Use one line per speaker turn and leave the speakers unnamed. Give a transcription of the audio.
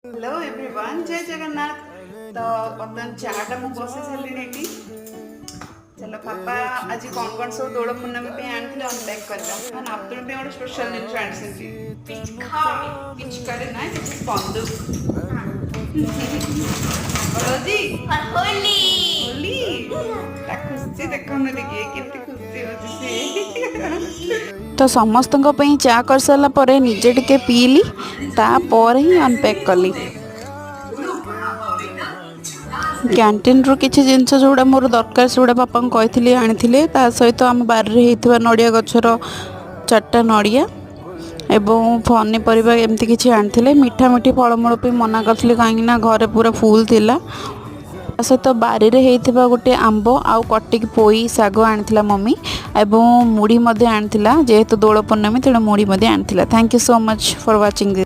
Hello everyone, जय जगन्नाथ। तो बर्तमान चाटा मु बसे सारे। चलो पापा आज कौन कौन सब दोल पूर्णमी पे आनी अनपैक करवा मैंने आपन पे गोटे स्पेशल जिन आनी पिचकारी ना बंदूक जी होली खुशी देखने देखिए केते खुशी होती तो समस्त चा कर सारा पर निजे टिके पीली तापर ही अनपैक कली कैंटीन रू किसी जिनस जोड़ा मोर दरकार से बापा को कही आनी सहित आम बारे होता नड़िया गचर 4टा नड़िया एवं पनीपरिया एमती किसी आनी मीठा मीठी फलमूल भी मना करी कहीं घरे पूरा फुल थिला सहित बारी रे होता गोटे आंब आउ कटिक पोई शाग आनी मम्मी एवं मुढ़ी आनी जेहेतु दोल पूर्णमी तेणु मुढ़ी आनी। Thank you so much for watching this.